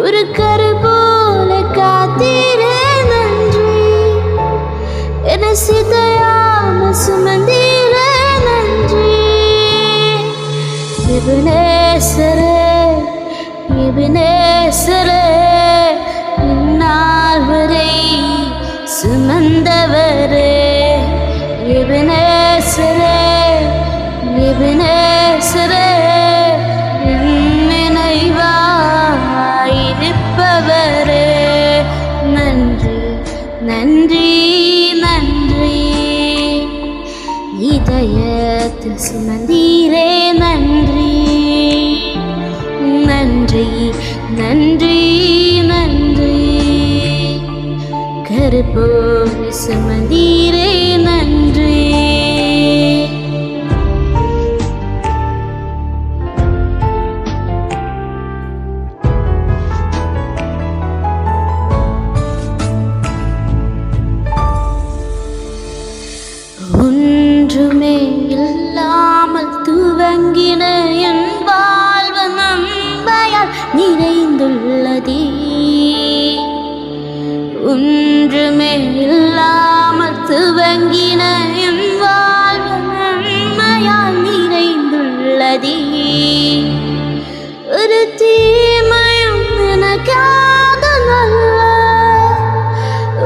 ஒரு கரு போல காத்தீரே நன்றி. என்னை சிதையாம சுமந்தீரே நன்றி. எபினேசரே எபினேசரே, இந்நாள் வரை சுமந்தவரே. எபினேசரே எபினேசரே, நினைவாயிருப்பவரே. நன்றி நன்றி நன்றி. இதயத்தில் சுமந்தீரே நன்றி. நன்றி நன்றி நன்றி. கருப்போடு சுமந்தீரே நன்றி. ஒன்றுமே இல்லாமல் துவங்கின என் வாழ்வு நன்மையால் நிறைந்துள்ளதே. ஒன்றுமே இல்லாமல் துவங்கின என் வாழ்வு நன்மையால் நிறைந்துள்ளதே. ஒரு தீமையும் எனக்காக நல்ல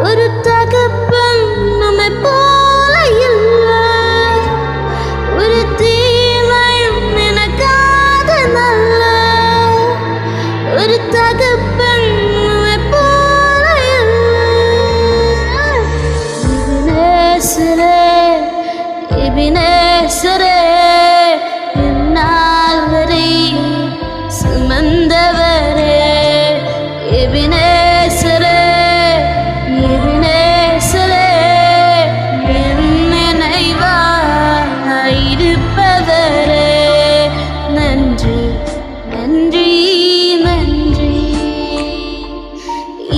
ஒரு தகப்பன் நம்மை போல இல்லை. ஒரு தீமையும் எனக்காக நல்ல ஒரு தகப்பன் நம்மை போல இல்லை. எபினேசரே எபினேசரே, இந்நாள் வரை சுமந்தவரே. எபினேசரே எபினேசரே, என் நினைவாயிருப்பவரே. நன்றி நன்றி நன்றி.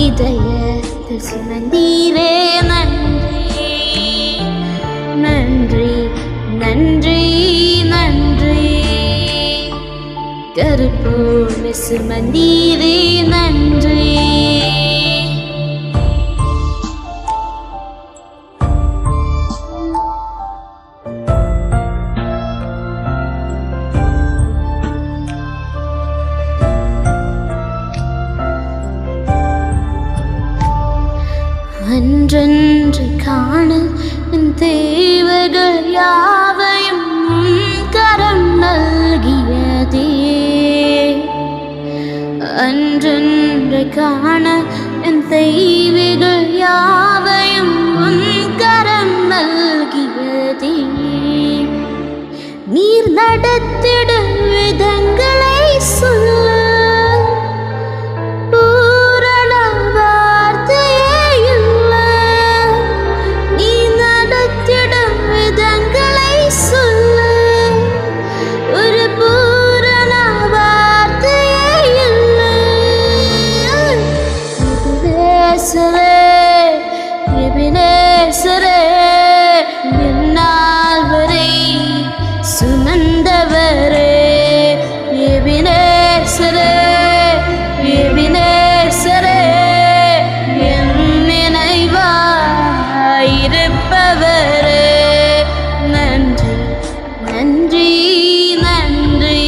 இதயத்தில் சுமந்தீரே நன்றி. நன்றி நன்றி நன்றி. கருப்போடு சுமந்தீரே நன்றி. அன்றன்று காண என் தேவைகள் யாவையும் கரம் நல்கியதே. அன்றன்று காண என் தேவைகள் யாவையும் கரம் நல்கியதே. நீர் நடத்திட விதங்களை சொல்ல எபினேசரே, இந்நாள் வரை சுமந்தவரே. எபினேசரே எபினேசரே, என் நினைவாயிருப்பவரே. நன்றி நன்றி நன்றி.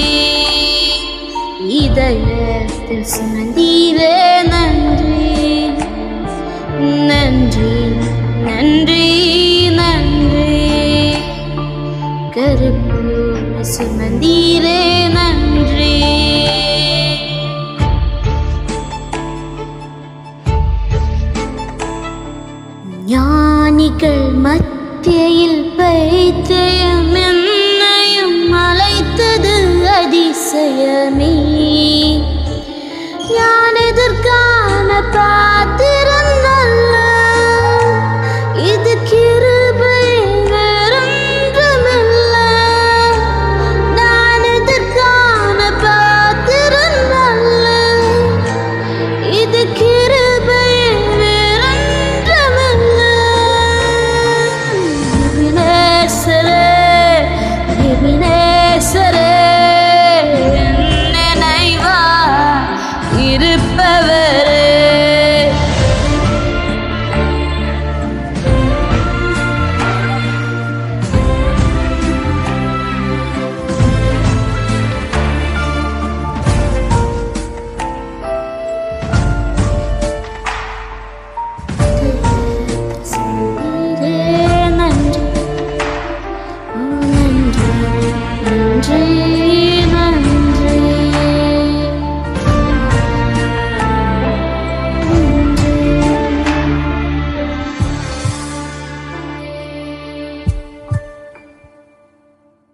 இதயத்தில் சுமந்தீரே நன்றி. நன்றி நன்றி நன்றி. கருப்போடு சுமந்தீரே நன்றி. ஞானிகள் மத்தியில் பைத்தியம் என்னையும் அழைத்தது அதிசயமே. யான் எதற்கான பாத்திரந்தல்ல, இது கிருபை வேறொன்றுமில்ல. நான் எதற்கான பாத்திரந்தல்ல, இது கிருபை வேறொன்றுமில்ல. எபினேசரே எபினேசரே, நினைவா இருப்பவரே. இப்ப வேற